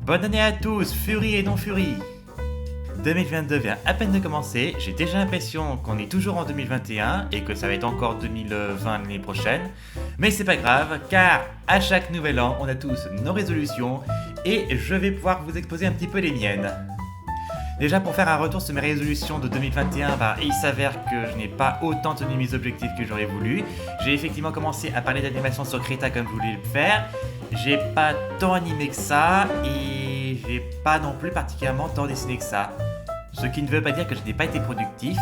Bonne année à tous, Fury et non Fury. 2022 vient à peine de commencer, j'ai déjà l'impression qu'on est toujours en 2021 et que ça va être encore 2020 l'année prochaine. Mais c'est pas grave, car à chaque nouvel an, on a tous nos résolutions et je vais pouvoir vous exposer un petit peu les miennes. Déjà pour faire un retour sur mes résolutions de 2021, il s'avère que je n'ai pas autant tenu mes objectifs que j'aurais voulu. J'ai effectivement commencé à parler d'animation sur Krita comme je voulais le faire. J'ai pas tant animé que ça et j'ai pas non plus particulièrement tant dessiné que ça. Ce qui ne veut pas dire que je n'ai pas été productif.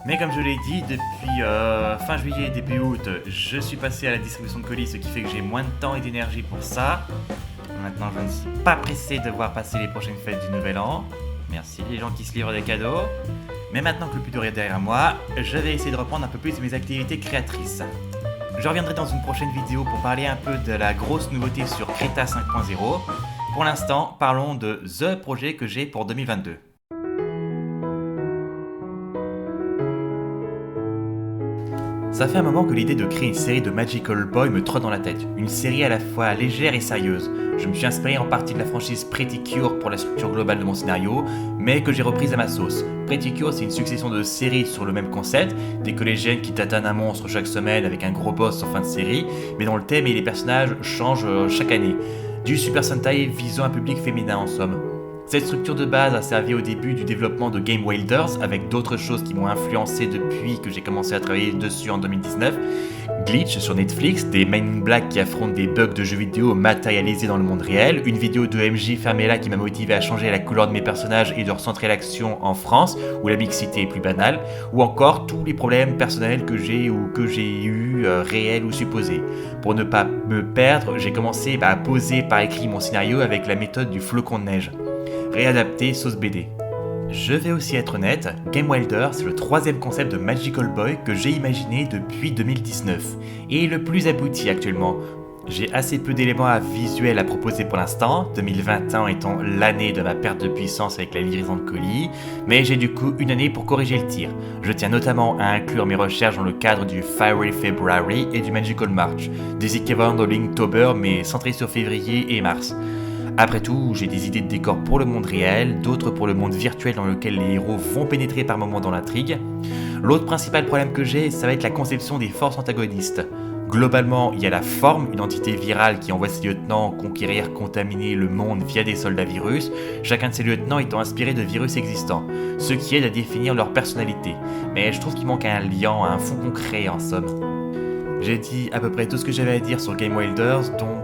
Mais comme je l'ai dit, depuis fin juillet, début août, je suis passé à la distribution de colis, ce qui fait que j'ai moins de temps et d'énergie pour ça. Maintenant, je ne suis pas pressé de voir passer les prochaines fêtes du Nouvel An. Merci les gens qui se livrent des cadeaux. Mais maintenant que le plus dur est derrière moi, je vais essayer de reprendre un peu plus mes activités créatrices. Je reviendrai dans une prochaine vidéo pour parler un peu de la grosse nouveauté sur Krita 5.0. Pour l'instant, parlons de The projet que j'ai pour 2022. Ça fait un moment que l'idée de créer une série de Magical Boy me trotte dans la tête. Une série à la fois légère et sérieuse. Je me suis inspiré en partie de la franchise Pretty Cure pour la structure globale de mon scénario, mais que j'ai reprise à ma sauce. Pretty Cure, c'est une succession de séries sur le même concept, des collégiennes qui tatanent un monstre chaque semaine avec un gros boss en fin de série, mais dont le thème et les personnages changent chaque année. Du Super Sentai visant un public féminin en somme. Cette structure de base a servi au début du développement de Game Wilders, avec d'autres choses qui m'ont influencé depuis que j'ai commencé à travailler dessus en 2019. Glitch sur Netflix, des Men in Black qui affrontent des bugs de jeux vidéo matérialisés dans le monde réel, une vidéo de MJ Fermella qui m'a motivé à changer la couleur de mes personnages et de recentrer l'action en France, où la mixité est plus banale, ou encore tous les problèmes personnels que j'ai eu, réels ou supposés. Pour ne pas me perdre, j'ai commencé à poser par écrit mon scénario avec la méthode du flocon de neige. Réadapté sauce BD. Je vais aussi être honnête, Game Wilder c'est le troisième concept de Magical Boy que j'ai imaginé depuis 2019 et le plus abouti actuellement. J'ai assez peu d'éléments visuels à proposer pour l'instant, 2021 étant l'année de ma perte de puissance avec la livraison de colis, mais j'ai du coup une année pour corriger le tir. Je tiens notamment à inclure mes recherches dans le cadre du Fiery February et du Magical March, des équivalents de Linktober mais centrés sur février et mars. Après tout, j'ai des idées de décors pour le monde réel, d'autres pour le monde virtuel dans lequel les héros vont pénétrer par moments dans l'intrigue. L'autre principal problème que j'ai, ça va être la conception des forces antagonistes. Globalement, il y a la forme, une entité virale qui envoie ses lieutenants conquérir, contaminer le monde via des soldats virus, chacun de ces lieutenants étant inspiré de virus existants, ce qui aide à définir leur personnalité. Mais je trouve qu'il manque un lien, un fond concret en somme. J'ai dit à peu près tout ce que j'avais à dire sur Game Wilders, donc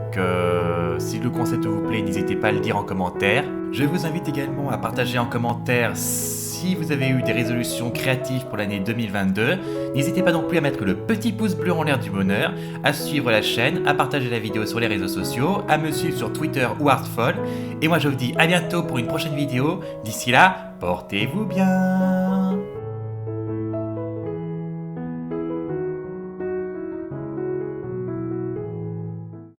si le concept vous plaît, n'hésitez pas à le dire en commentaire. Je vous invite également à partager en commentaire si vous avez eu des résolutions créatives pour l'année 2022. N'hésitez pas non plus à mettre le petit pouce bleu en l'air du bonheur, à suivre la chaîne, à partager la vidéo sur les réseaux sociaux, à me suivre sur Twitter ou Heartfall. Et moi je vous dis à bientôt pour une prochaine vidéo. D'ici là, portez-vous bien.